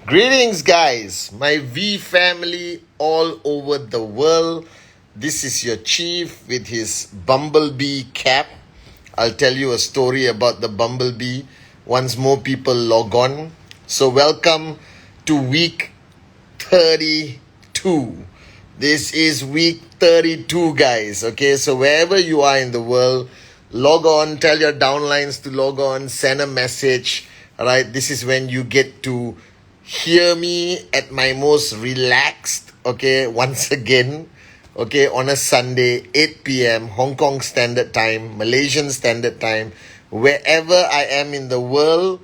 Greetings, guys, my V family all over the world. This is your chief with his bumblebee cap. I'll tell you a story about the bumblebee once more people log on. So, welcome to week 32. This is week 32, guys. Okay, so wherever you are in the world, log on, tell your downlines to log on, send a message. All right, this is when you get to hear me at my most relaxed, okay, once again, okay, on a Sunday, 8 p.m., Hong Kong Standard Time, Malaysian Standard Time, wherever I am in the world.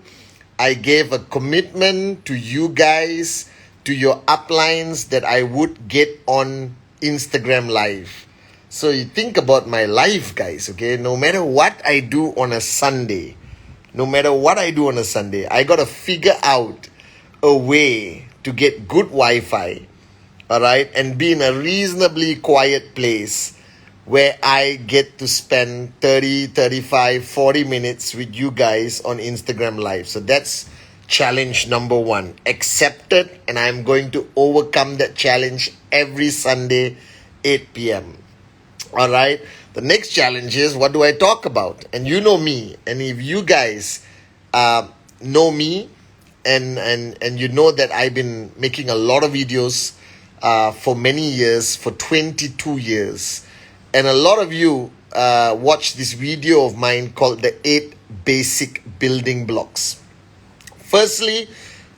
I gave a commitment to you guys, to your uplines, that I would get on Instagram Live. So you think about my life, guys, okay? No matter what I do on a Sunday, I got to figure out a way to get good Wi-Fi, all right, and be in a reasonably quiet place where I get to spend 30, 35, 40 minutes with you guys on Instagram Live. So that's challenge number one. Accepted, and I'm going to overcome that challenge every Sunday, 8 p.m. All right. The next challenge is, what do I talk about? And you know me. And if you guys know me, and you know that I've been making a lot of videos for many years, for 22 years. And a lot of you watched this video of mine called the 8 Basic Building Blocks. Firstly,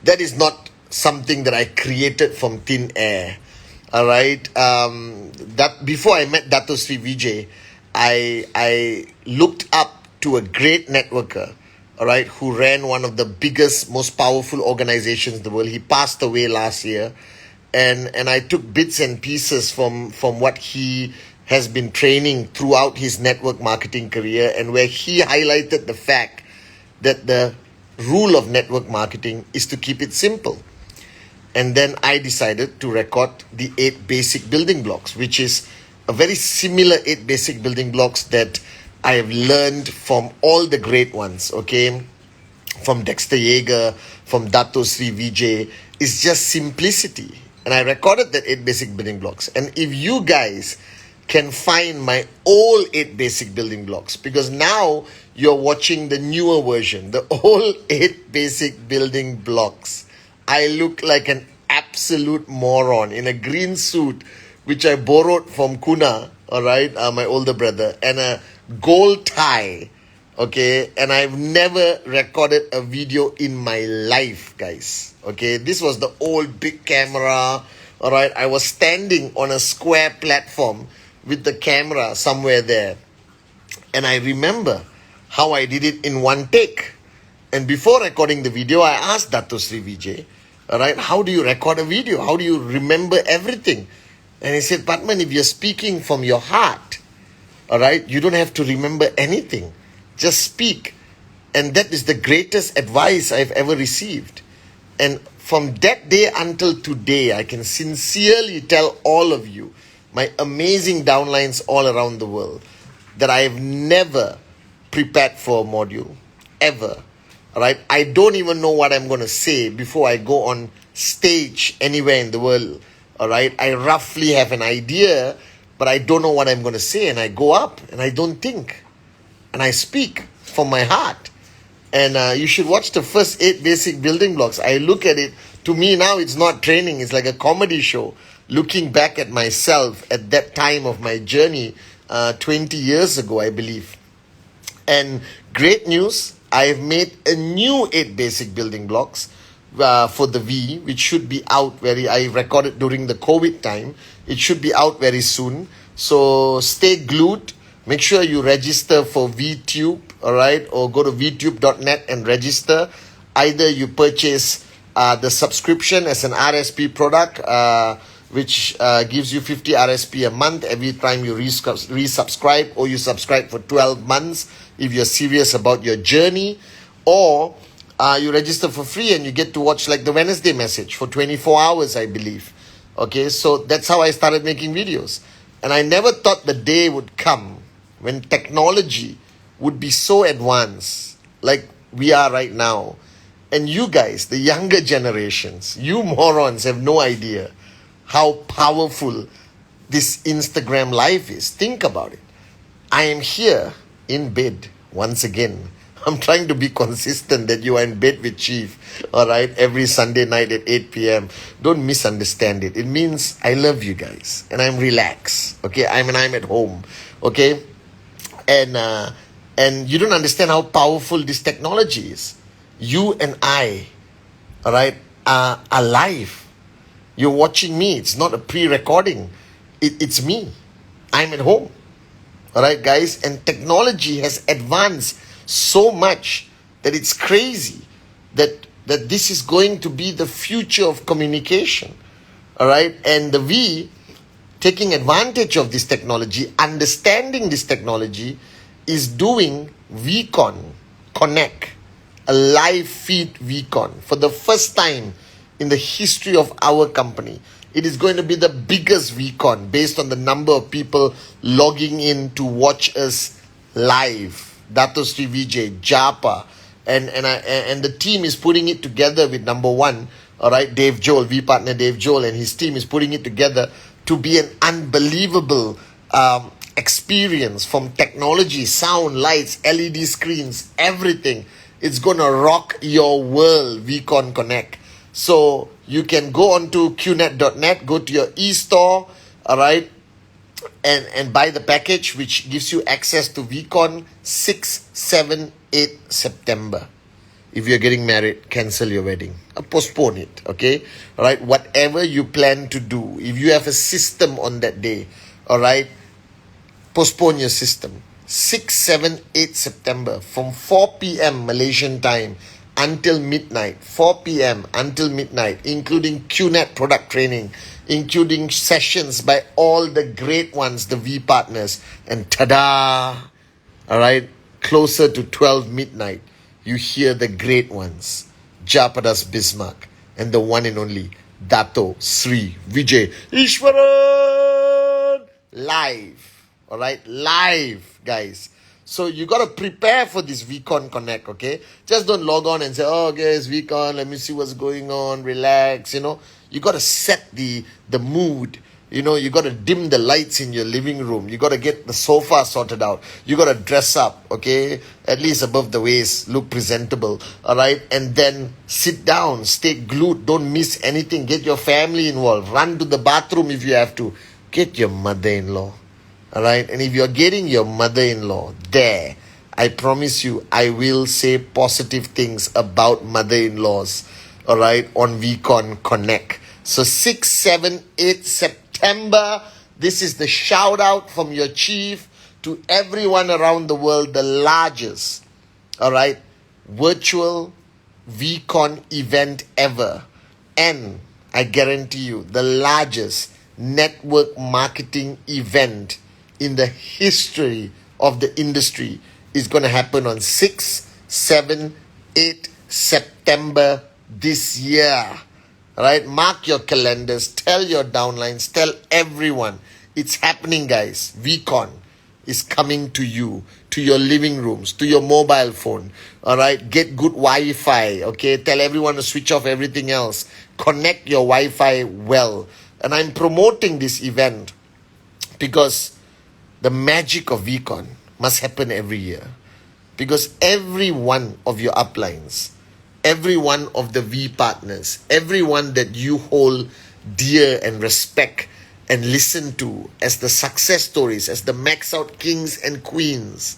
that is not something that I created from thin air. All right. That before I met Dato Sri Vijay, I looked up to a great networker, all right, who ran one of the biggest, most powerful organizations in the world. He passed away last year, and I took bits and pieces from what he has been training throughout his network marketing career, and where he highlighted the fact that the rule of network marketing is to keep it simple. And then I decided to record the 8 basic building blocks, which is a very similar 8 basic building blocks that I have learned from all the great ones, okay? From Dexter Yeager, from Dato Sri Vijay. It's just simplicity. And I recorded that 8 basic building blocks. And if you guys can find my old 8 basic building blocks, because now you're watching the newer version, the old 8 basic building blocks, I look like an absolute moron in a green suit, which I borrowed from Kuna, all right, my older brother, and a gold tie, okay? And I've never recorded a video in my life, guys, okay? This was the old big camera, all right? I was standing on a square platform with the camera somewhere there. And I remember how I did it in one take. And before recording the video, I asked Dato Sri Vijay, all right, how do you record a video? How do you remember everything? And he said, Patman, if you're speaking from your heart, all right, you don't have to remember anything. Just speak. And that is the greatest advice I've ever received. And from that day until today, I can sincerely tell all of you, my amazing downlines all around the world, that I have never prepared for a module, ever. All right, I don't even know what I'm going to say before I go on stage anywhere in the world. All right, I roughly have an idea, but I don't know what I'm going to say. And I go up and I don't think. And I speak from my heart. And you should watch the first 8 basic building blocks. I look at it. To me now, it's not training. It's like a comedy show. Looking back at myself at that time of my journey, 20 years ago, I believe. And great news, I have made a new 8 basic building blocks for the V, which should be out I recorded during the COVID time. It should be out very soon. So stay glued. Make sure you register for VTube, all right? Or go to vtube.net and register. Either you purchase the subscription as an RSP product, which gives you 50 RSP a month every time you resubscribe, or you subscribe for 12 months if you're serious about your journey, or you register for free and you get to watch like the Wednesday message for 24 hours, I believe. Okay, so that's how I started making videos. And I never thought the day would come when technology would be so advanced like we are right now, And you guys, the younger generations, you morons have no idea how powerful this Instagram life is. Think about it. I am here in bed once again. I'm trying to be consistent that you are in bed with Chief, all right, every Sunday night at 8 p.m. Don't misunderstand it. It means I love you guys and I'm relaxed, okay? I'm at home, okay? And you don't understand how powerful this technology is. You and I, all right, are alive. You're watching me. It's not a pre-recording. It's me. I'm at home. All right, guys. And technology has advanced so much that it's crazy that this is going to be the future of communication. All right. And we taking advantage of this technology, understanding this technology, is doing VCon Connect, a live feed VCon for the first time in the history of our company. It is going to be the biggest VCon based on the number of people logging in to watch us live. Dato Sri Vijay, Japa, and the team is putting it together with number one, all right, Dave Joel, V partner Dave Joel, and his team is putting it together to be an unbelievable experience from technology, sound, lights, LED screens, everything. It's going to rock your world, VCon Connect. So you can go on to qnet.net, go to your e-store, all right, and buy the package which gives you access to VCon 6, 7, 8 September. If you're getting married, cancel your wedding. Postpone it, okay? All right, whatever you plan to do, if you have a system on that day, all right, postpone your system. 6, 7, 8 September from 4 p.m. Malaysian time until midnight. 4 p.m. until midnight, including QNet product training, including sessions by all the great ones, the V partners. And ta-da! All right, closer to 12 midnight, you hear the great ones, Japadas Bismarck, and the one and only Dato Sri Vijay Ishwaran live. All right, live, guys. So you got to prepare for this VCon Connect, okay? Just don't log on and say, oh, guys, VCon, let me see what's going on, relax, you know. You got to set the mood. You know, you got to dim the lights in your living room. You got to get the sofa sorted out. You got to dress up, okay? At least above the waist, look presentable, all right? And then sit down, stay glued, don't miss anything. Get your family involved. Run to the bathroom if you have to. Get your mother-in-law, all right? And if you're getting your mother-in-law there, I promise you, I will say positive things about mother-in-laws, all right, on VCon Connect. So 6, 7, 8 September, this is the shout out from your chief to everyone around the world, the largest, all right, virtual VCon event ever. And I guarantee you, the largest network marketing event in the history of the industry is going to happen on 6, 7, 8 September this year. All right, mark your calendars, tell your downlines, tell everyone. It's happening, guys. VCon is coming to you, to your living rooms, to your mobile phone. All right, get good Wi-Fi, okay? Tell everyone to switch off everything else. Connect your Wi-Fi well. And I'm promoting this event because the magic of VCon must happen every year. Because every one of your uplines, every one of the V partners, everyone that you hold dear and respect and listen to as the success stories, as the max out kings and queens,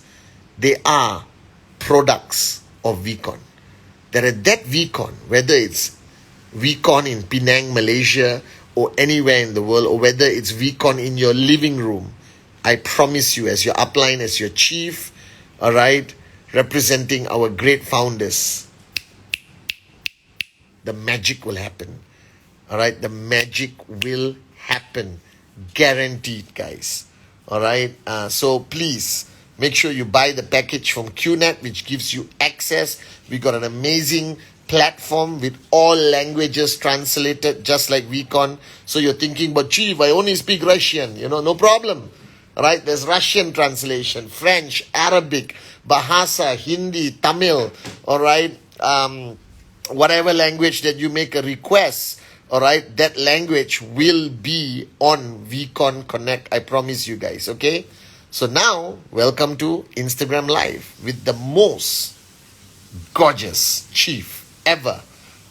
they are products of VCon. That at that VCon, whether it's VCon in Penang, Malaysia, or anywhere in the world, or whether it's VCon in your living room, I promise you, as your upline, as your chief, all right, representing our great founders, the magic will happen. All right, the magic will happen. Guaranteed, guys. All right, so please make sure you buy the package from QNet, which gives you access. We got an amazing platform with all languages translated, just like VCon. So you're thinking, but Chief, I only speak Russian. You know, no problem. All right, there's Russian translation, French, Arabic, Bahasa, Hindi, Tamil. All right, whatever language that you make a request, all right, that language will be on VCon Connect. I promise you guys, okay? So now, welcome to Instagram Live with the most gorgeous chief ever.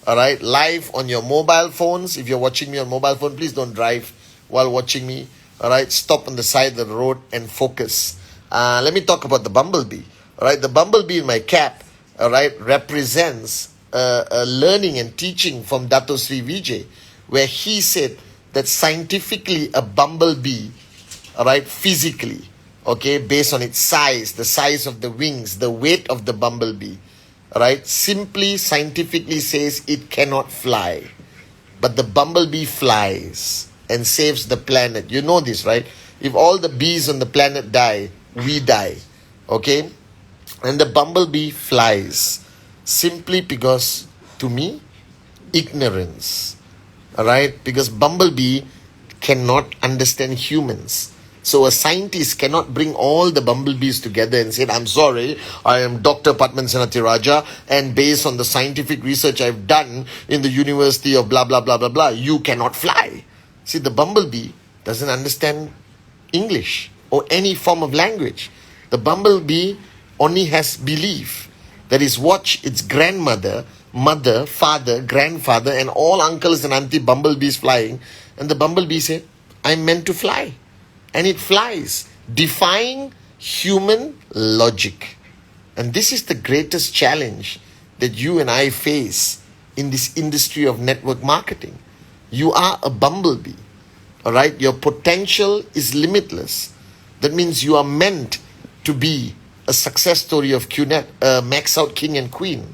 All right, live on your mobile phones. If you're watching me on mobile phone, please don't drive while watching me. All right, stop on the side of the road and focus. Let me talk about the bumblebee. All right, the bumblebee in my cap, all right, represents a learning and teaching from Dato Sri Vijay, where he said that scientifically a bumblebee, all right, physically, okay, based on its size, the size of the wings, the weight of the bumblebee, all right, simply scientifically says it cannot fly. But the bumblebee flies and saves the planet. You know this, right? If all the bees on the planet die, we die. Okay? And the bumblebee flies simply because, to me, ignorance. Alright? Because bumblebee cannot understand humans. So a scientist cannot bring all the bumblebees together and say, I'm sorry, I am Dr. Padman Senatiraja, and based on the scientific research I've done in the University of blah, blah, blah, blah, blah, you cannot fly. See, the bumblebee doesn't understand English or any form of language. The bumblebee only has belief. That is, watch its grandmother, mother, father, grandfather, and all uncles and auntie bumblebees flying. And the bumblebee said, I'm meant to fly. And it flies, defying human logic. And this is the greatest challenge that you and I face in this industry of network marketing. You are a bumblebee, all right? Your potential is limitless. That means you are meant to be a success story of QNet, max out king and queen.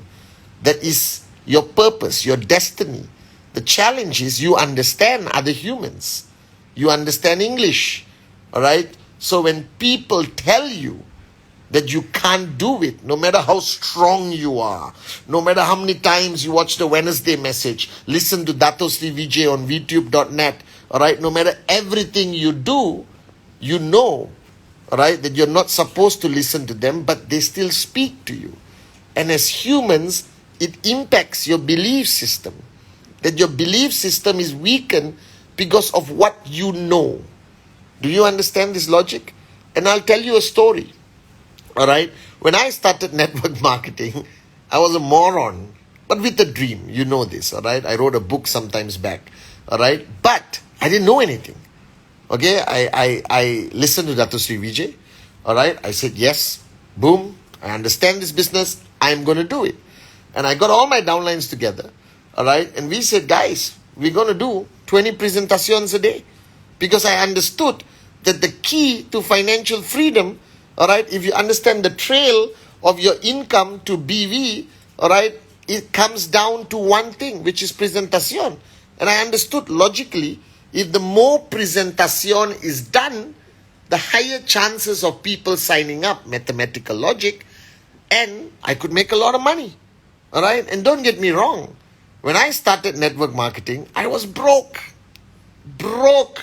That is your purpose, your destiny. The challenge is you understand other humans. You understand English. All right? So when people tell you that you can't do it, no matter how strong you are, no matter how many times you watch the Wednesday message, listen to Dato Sri Vijay on VTube.net, all right? No matter everything you do, you know, all right, that you're not supposed to listen to them, but they still speak to you. And as humans, it impacts your belief system. That your belief system is weakened because of what you know. Do you understand this logic? And I'll tell you a story. All right? When I started network marketing, I was a moron, but with a dream. You know this, all right? I wrote a book sometimes back, all right? But I didn't know anything. Okay? I listened to Dato Sri Vijay, all right? I said, yes, boom, I understand this business. I'm going to do it. And I got all my downlines together, all right? And we said, guys, we're going to do 20 presentations a day. Because I understood that the key to financial freedom, all right, if you understand the trail of your income to BV, all right, it comes down to one thing, which is presentation. And I understood logically, if the more presentation is done, the higher chances of people signing up, mathematical logic, and I could make a lot of money, all right? And don't get me wrong, when I started network marketing, I was broke. Broke.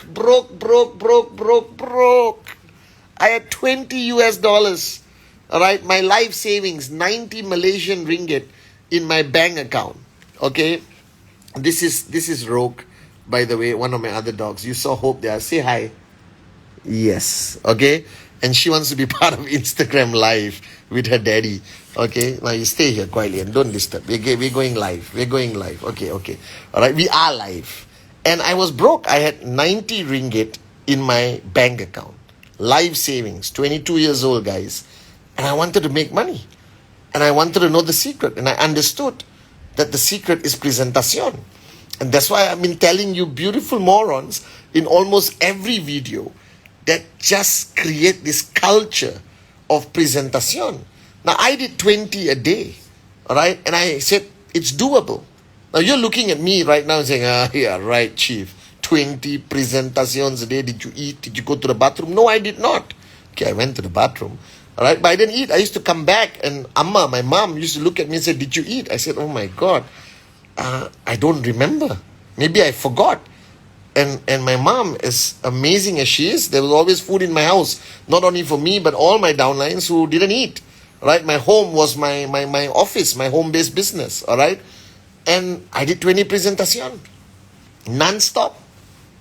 I had 20 US dollars. All right. My life savings, 90 Malaysian ringgit in my bank account. Okay. This is Rogue, by the way, one of my other dogs. You saw Hope there. Say hi. Yes. Okay. And she wants to be part of Instagram Live with her daddy. Okay. Now you stay here quietly and don't disturb. We're going live. Okay. All right. We are live. And I was broke. I had 90 ringgit in my bank account. Life savings, 22 years old, guys. And I wanted to make money. And I wanted to know the secret. And I understood that the secret is presentation. And that's why I've been telling you beautiful morons in almost every video that just create this culture of presentation. Now, I did 20 a day. All right? And I said, it's doable. Now, you're looking at me right now and saying, yeah, right, Chief. 20 presentations a day. Did you eat? Did you go to the bathroom? No, I did not. Okay, I went to the bathroom. All right, but I didn't eat. I used to come back and Amma, my mom, used to look at me and say, did you eat? I said, oh my God, I don't remember. Maybe I forgot. And my mom, as amazing as she is, there was always food in my house. Not only for me, but all my downlines who didn't eat. All right, my home was my office, my home-based business. All right. And I did 20 presentation, non-stop.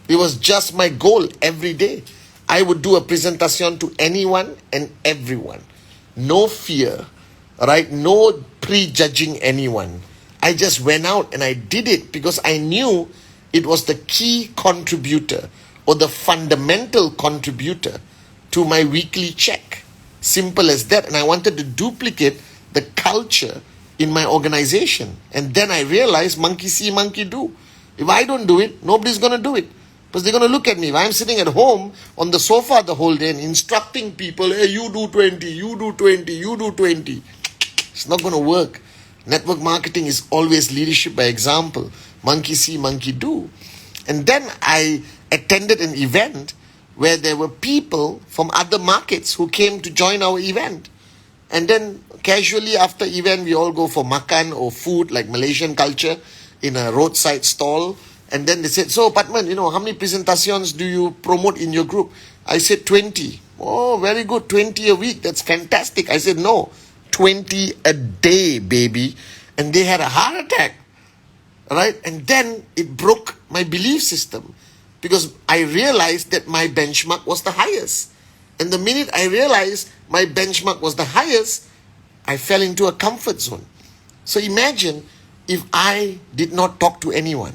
It was just my goal every day. I would do a presentation to anyone and everyone. No fear, right? No prejudging anyone. I just went out and I did it because I knew it was the key contributor or the fundamental contributor to my weekly check. Simple as that. And I wanted to duplicate the culture in my organization. And then I realized monkey see, monkey do. If I don't do it, nobody's going to do it. Because they're going to look at me. If I'm sitting at home on the sofa the whole day and instructing people, hey, you do 20, you do 20, you do 20. It's not going to work. Network marketing is always leadership by example. Monkey see, monkey do. And then I attended an event where there were people from other markets who came to join our event. And then casually after event, we all go for makan or food like Malaysian culture in a roadside stall. And then they said, so Patman, how many presentations do you promote in your group? I said 20. Oh, very good. 20 a week. That's fantastic. I said, no, 20 a day, baby. And they had a heart attack. Right? And then it broke my belief system because I realized that my benchmark was the highest. And the minute I realized my benchmark was the highest, I fell into a comfort zone. So imagine if I did not talk to anyone,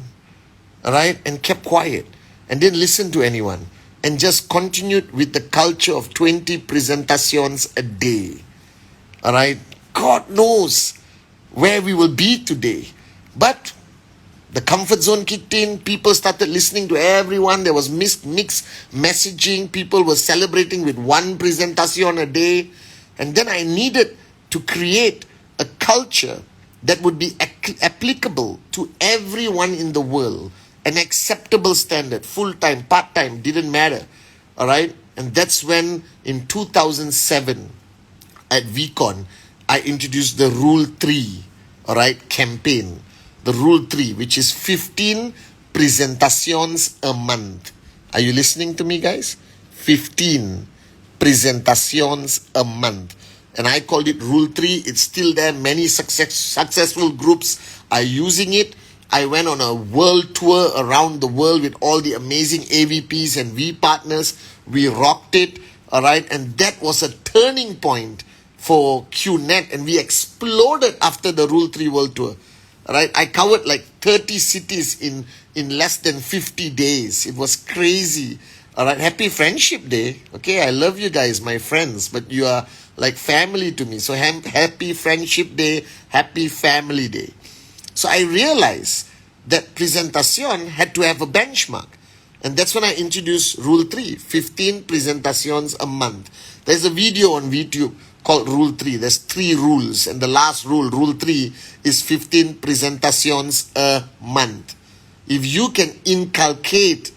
right, and kept quiet and didn't listen to anyone and just continued with the culture of 20 presentations a day. All right, God knows where we will be today. But the comfort zone kicked in. People started listening to everyone. There was mixed messaging. People were celebrating with one presentation a day. And then I needed to create a culture that would be applicable to everyone in the world. An acceptable standard, full-time, part-time, didn't matter. All right? And that's when in 2007 at VCon, I introduced the Rule 3, all right, campaign. The Rule 3, which is 15 presentations a month. Are you listening to me, guys? 15 presentations a month. And I called it Rule 3. It's still there. Many successful groups are using it. I went on a world tour around the world with all the amazing AVPs and V partners. We rocked it, all right? And that was a turning point for QNet. And we exploded after the Rule 3 world tour. Right, I covered like 30 cities in less than 50 days. It was crazy. All right, happy Friendship Day. Okay, I love you guys, my friends, but you are like family to me. So happy Friendship Day, happy Family Day. So I realized that presentation had to have a benchmark. And that's when I introduced Rule 3, 15 presentations a month. There's a video on YouTube called Rule 3. There's 3 rules. And the last rule, Rule 3, is 15 presentations a month. If you can inculcate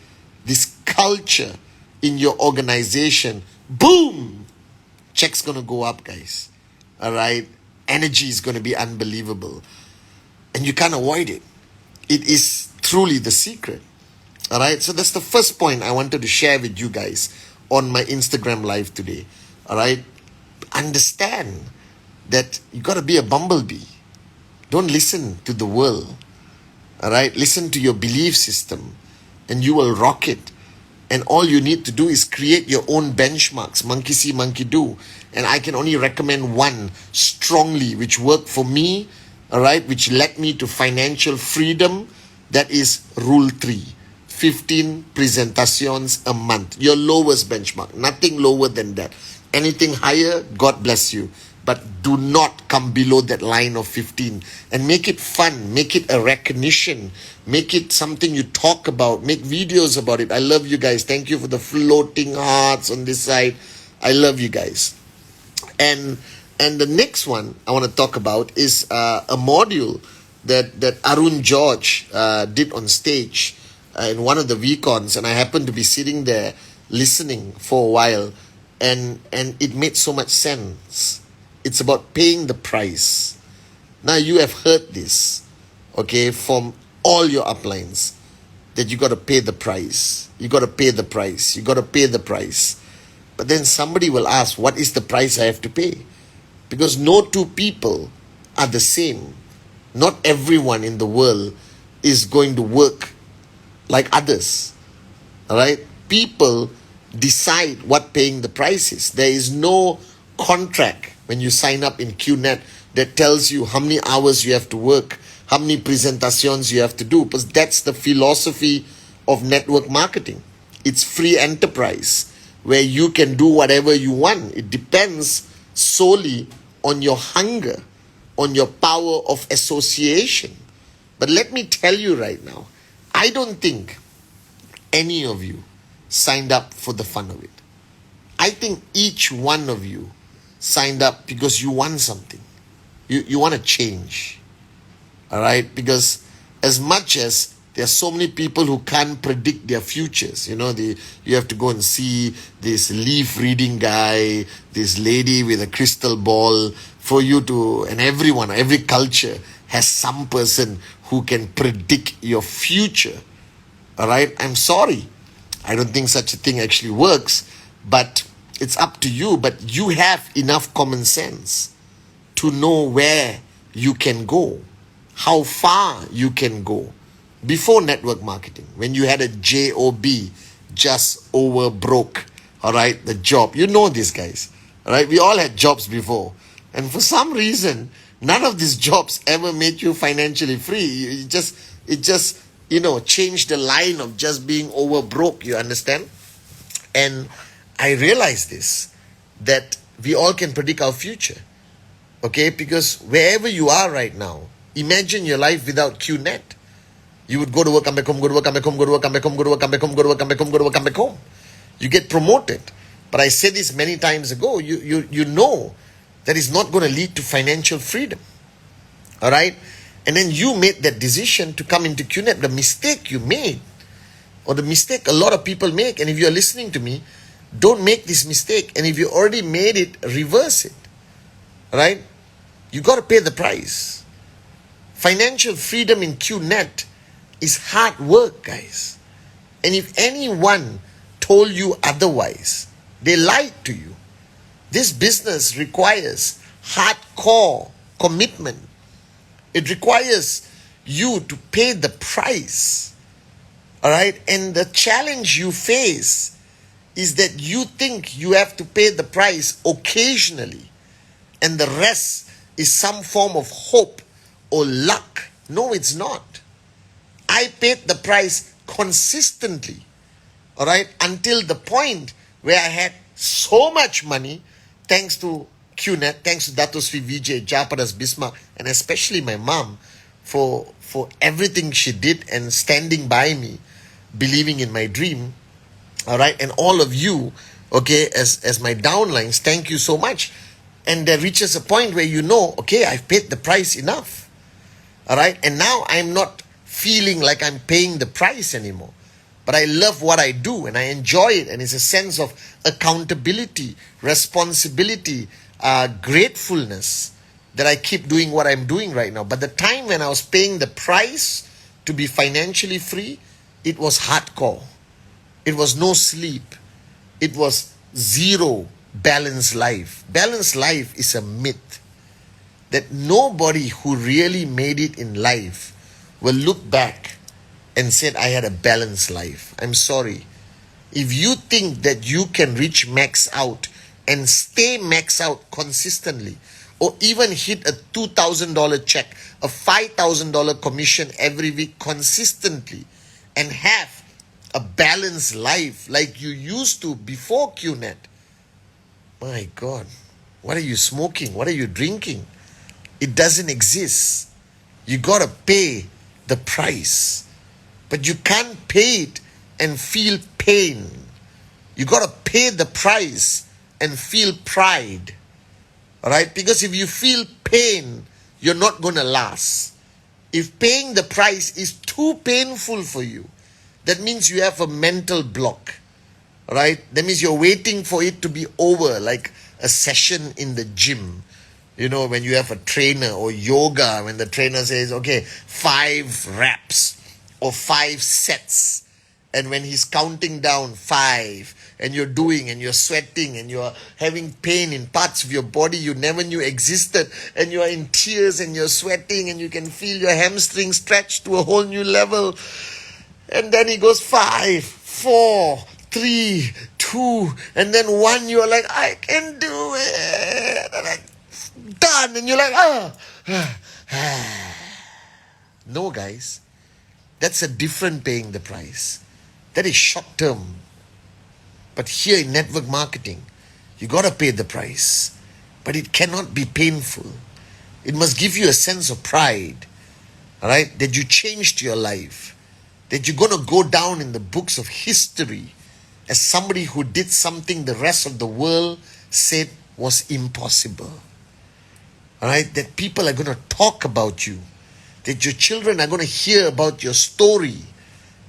this culture in your organization, boom! Check's going to go up, guys. All right? Energy is going to be unbelievable. And you can't avoid it. It is truly the secret. All right? So that's the first point I wanted to share with you guys on my Instagram live today. All right? Understand that you got to be a bumblebee. Don't listen to the world. All right? Listen to your belief system and you will rock it. And all you need to do is create your own benchmarks. Monkey see, monkey do. And I can only recommend one strongly, which worked for me, all right, which led me to financial freedom. That is Rule 3. 15 presentations a month. Your lowest benchmark. Nothing lower than that. Anything higher, God bless you. But do not come below that line of 15. And make it fun. Make it a recognition. Make it something you talk about. Make videos about it. I love you guys. Thank you for the floating hearts on this side. I love you guys. And the next one I want to talk about is a module that Arun George did on stage in one of the VCons. And I happened to be sitting there listening for a while. And it made so much sense. It's about paying the price. Now you have heard this, okay, from all your uplines, that you got to pay the price. You got to pay the price. You got to pay the price. But then somebody will ask, what is the price I have to pay? Because no two people are the same. Not everyone in the world is going to work like others. All right? People decide what paying the price is. There is no contract when you sign up in QNet that tells you how many hours you have to work, how many presentations you have to do, because that's the philosophy of network marketing. It's free enterprise where you can do whatever you want. It depends solely on your hunger, on your power of association. But let me tell you right now, I don't think any of you signed up for the fun of it. I think each one of you signed up because you want something. You want to change. All right? Because as much as there are so many people who can't predict their futures, you have to go and see this leaf reading guy, this lady with a crystal ball for you to, and everyone, every culture has some person who can predict your future. All right? I'm sorry. I don't think such a thing actually works, but it's up to you. But you have enough common sense to know where you can go, how far you can go. Before network marketing, when you had a job, just over broke, all right, the job. You know these guys, all right? We all had jobs before. And for some reason, none of these jobs ever made you financially free. It just changed the line of just being over broke, you understand? And I realized this, that we all can predict our future, okay? Because wherever you are right now, imagine your life without QNet. You would go to work, come back home, go to work, come back home, go to work, come back home, go to work, come back home, go to work, come back home, go to work, come back home. You get promoted. But I said this many times ago, you know that is not going to lead to financial freedom. All right? And then you made that decision to come into QNet. The mistake you made, or the mistake a lot of people make, and if you're listening to me, don't make this mistake. And if you already made it, reverse it. All right? You got to pay the price. Financial freedom in QNet is hard work, guys. And if anyone told you otherwise, they lied to you. This business requires hardcore commitment. It requires you to pay the price. All right? And the challenge you face is that you think you have to pay the price occasionally, and the rest is some form of hope or luck. No, it's not. I paid the price consistently, all right, until the point where I had so much money, thanks to QNet, thanks to Dato Sri Vijay, Japadas Bismarck, and especially my mom for everything she did and standing by me, believing in my dream, all right, and all of you, okay, as my downlines, thank you so much. And there reaches a point where okay, I've paid the price enough, all right, and now I'm not feeling like I'm paying the price anymore. But I love what I do and I enjoy it. And it's a sense of accountability, responsibility, gratefulness that I keep doing what I'm doing right now. But the time when I was paying the price to be financially free, it was hardcore. It was no sleep. It was zero balanced life. Balanced life is a myth. That nobody who really made it in life will look back and said, I had a balanced life. I'm sorry. If you think that you can reach max out and stay max out consistently, or even hit a $2,000 check, a $5,000 commission every week consistently, and have a balanced life like you used to before QNet, my God, what are you smoking? What are you drinking? It doesn't exist. You got to pay the price, but you can't pay it and feel pain. You got to pay the price and feel pride. All right? Because if you feel pain, you're not going to last. If paying the price is too painful for you, that means you have a mental block. All right? That means you're waiting for it to be over, like a session in the gym. You know, when you have a trainer, or yoga, when the trainer says, okay, 5 reps or 5 sets. And when he's counting down 5, and you're doing and you're sweating and you're having pain in parts of your body you never knew existed, and you're in tears and you're sweating and you can feel your hamstrings stretched to a whole new level. And then he goes 5, 4, 3, 2, and then 1. You're like, I can do it. And like, done. And you're like, No, guys. That's a different paying the price. That is short term. But here in network marketing, you got to pay the price. But it cannot be painful. It must give you a sense of pride. All right? That you changed your life. That you're going to go down in the books of history as somebody who did something the rest of the world said was impossible. All right? That people are going to talk about you. That your children are going to hear about your story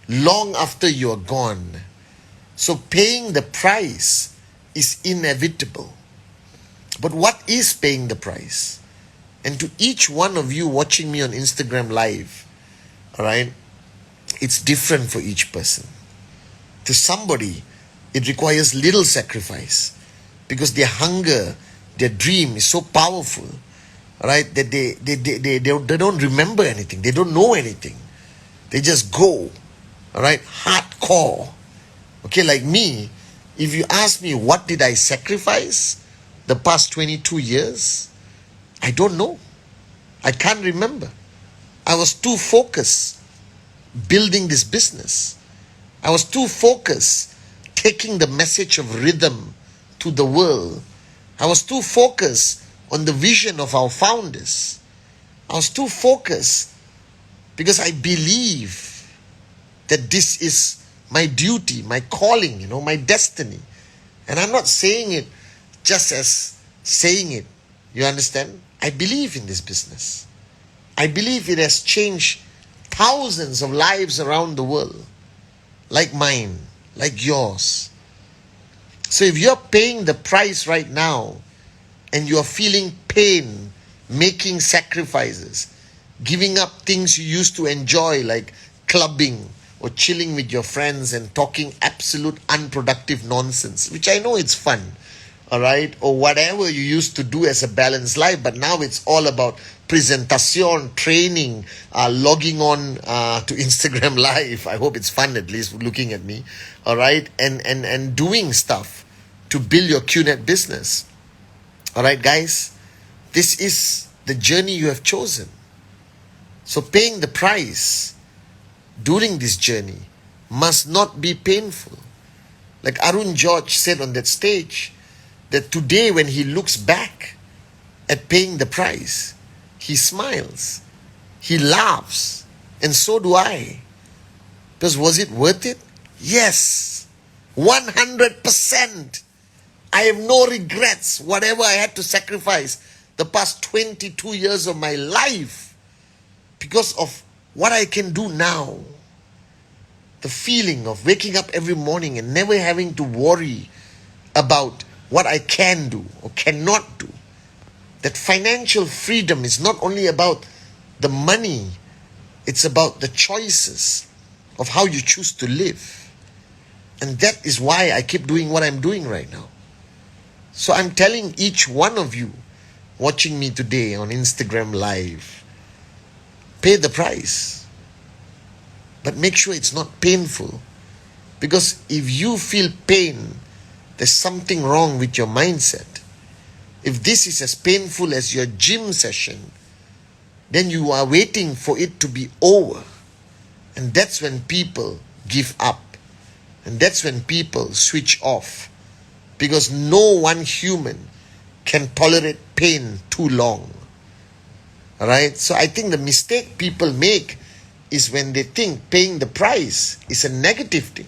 long after you are gone. So paying the price is inevitable. But what is paying the price? And to each one of you watching me on Instagram Live, all right, it's different for each person. To somebody, it requires little sacrifice because their hunger, their dream is so powerful, all right, that they don't remember anything. They don't know anything. They just go, all right, hardcore. Okay, like me, if you ask me what did I sacrifice the past 22 years, I don't know. I can't remember. I was too focused building this business. I was too focused taking the message of rhythm to the world. I was too focused on the vision of our founders. I was too focused because I believe that this is my duty, my calling, my destiny. And I'm not saying it just as saying it. You understand? I believe in this business. I believe it has changed thousands of lives around the world, like mine, like yours. So if you're paying the price right now and you're feeling pain, making sacrifices, giving up things you used to enjoy like clubbing or chilling with your friends and talking absolute unproductive nonsense, which I know it's fun, all right, or whatever you used to do as a balanced life, but now it's all about presentation, training, logging on to Instagram Live. I hope it's fun, at least looking at me, all right, and doing stuff to build your QNet business. All right, guys, this is the journey you have chosen. So paying the price during this journey must not be painful. Like Arun George said on that stage, that today when he looks back at paying the price, he smiles, he laughs, and so do I. Because was it worth it? Yes, 100%. I have no regrets, whatever I had to sacrifice the past 22 years of my life because of what I can do now. The feeling of waking up every morning and never having to worry about what I can do or cannot do. That financial freedom is not only about the money, it's about the choices of how you choose to live. And that is why I keep doing what I'm doing right now. So I'm telling each one of you watching me today on Instagram Live, pay the price. But make sure it's not painful. Because if you feel pain, there's something wrong with your mindset. If this is as painful as your gym session, then you are waiting for it to be over. And that's when people give up. And that's when people switch off. Because no one human can tolerate pain too long. Alright? So I think the mistake people make is when they think paying the price is a negative thing.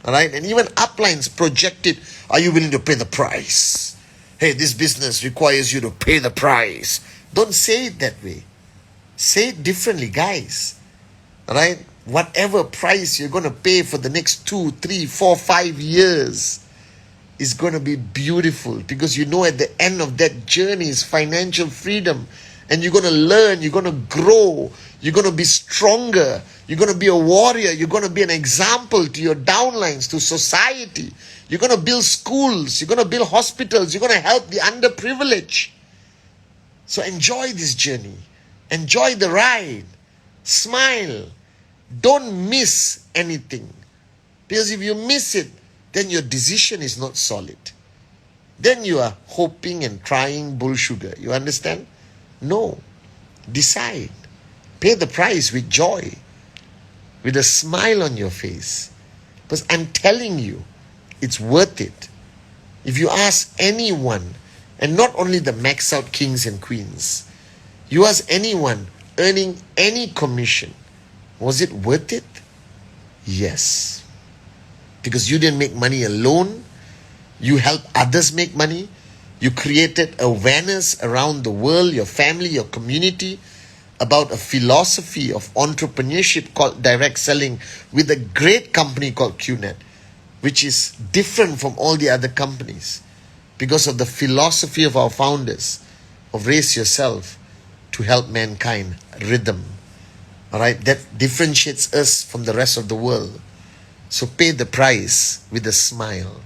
Alright? And even uplines project it, are you willing to pay the price? Hey, this business requires you to pay the price. Don't say it that way. Say it differently, guys. Alright? Whatever price you're going to pay for the next 2, 3, 4, 5 years is going to be beautiful, because you know at the end of that journey is financial freedom And you're going to learn, you're going to grow, you're going to be stronger, you're going to be a warrior, you're going to be an example to your downlines, to society. You're going to build schools, you're going to build hospitals, you're going to help the underprivileged. So enjoy this journey. Enjoy the ride. Smile. Don't miss anything. Because if you miss it, then your decision is not solid. Then you are hoping and trying bull sugar. You understand? No. Decide. Pay the price with joy. With a smile on your face. Because I'm telling you, it's worth it. If you ask anyone, and not only the max out kings and queens, you ask anyone earning any commission, was it worth it? Yes. Because you didn't make money alone. You helped others make money. You created awareness around the world, your family, your community, about a philosophy of entrepreneurship called direct selling with a great company called QNet, which is different from all the other companies because of the philosophy of our founders of raise yourself to help mankind rhythm. All right, that differentiates us from the rest of the world. So pay the price with a smile.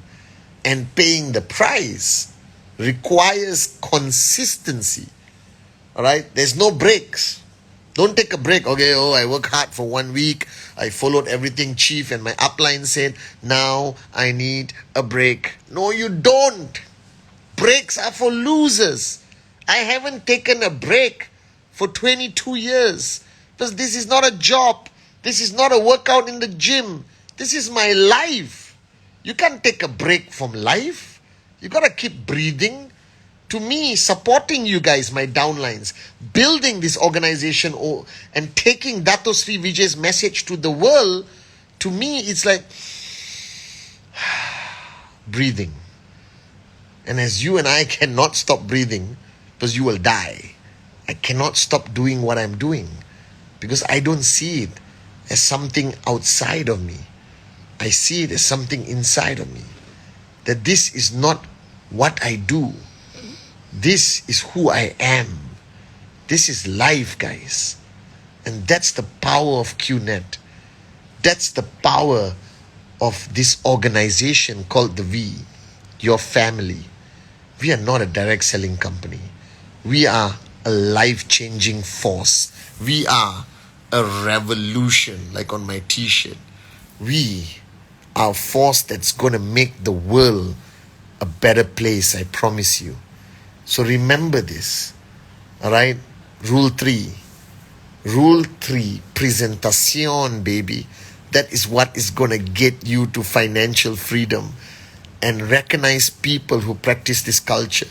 And paying the price requires consistency. All right, there's no breaks. Don't take a break. Okay, I work hard for 1 week. I followed everything chief and my upline said, now I need a break. No, you don't. Breaks are for losers. I haven't taken a break for 22 years. Because this is not a job. This is not a workout in the gym. This is my life. You can't take a break from life. You got to keep breathing. To me, supporting you guys, my downlines, building this organization and taking Dato Sri Vijay's message to the world, to me, it's like breathing. And as you and I cannot stop breathing, because you will die, I cannot stop doing what I'm doing, because I don't see it as something outside of me. I see it as something inside of me. That this is not what I do. This is who I am. This is life, guys. And that's the power of QNet. That's the power of this organization called the V, your family. We are not a direct selling company. We are a life-changing force. We are a revolution, like on my t-shirt. We are a force that's going to make the world a better place, I promise you. So remember this, all right? Rule 3. Rule 3, presentación, baby. That is what is going to get you to financial freedom. And recognize people who practice this culture.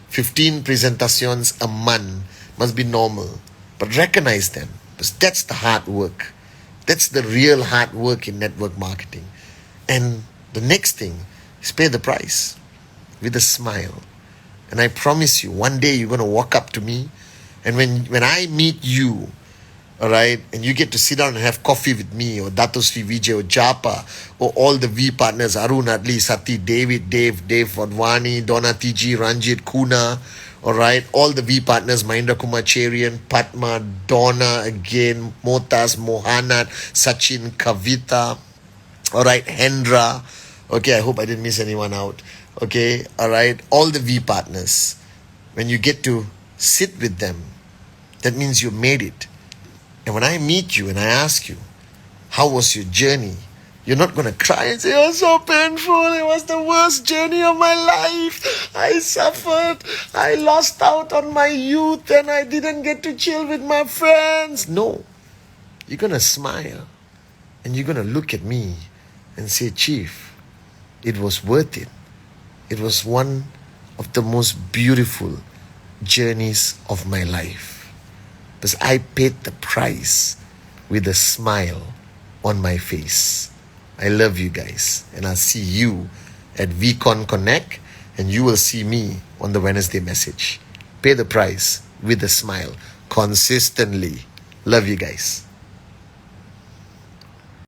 15 presentations a month must be normal. But recognize them, because that's the hard work. That's the real hard work in network marketing. And the next thing is pay the price with a smile. And I promise you, one day you're going to walk up to me, and when I meet you, all right, and you get to sit down and have coffee with me, or Dato Sri Vijay, or Japa, or all the V partners, Arun, Adli, Sati, David, Dave, Wadwani, Donna, TG, Ranjit, Kuna, all right, all the V partners, Mahindra Kumar Cherian, Padma, Donna, again, Motas, Mohanat, Sachin, Kavita, all right, Hendra, okay, I hope I didn't miss anyone out. Okay, all right, all the V partners, when you get to sit with them, that means you made it. And when I meet you and I ask you, how was your journey? You're not going to cry and say, it was so painful, it was the worst journey of my life. I suffered, I lost out on my youth and I didn't get to chill with my friends. No, you're going to smile and you're going to look at me and say, Chief, it was worth it. It was one of the most beautiful journeys of my life. Because I paid the price with a smile on my face. I love you guys. And I'll see you at VCon Connect. And you will see me on the Wednesday message. Pay the price with a smile. Consistently. Love you guys.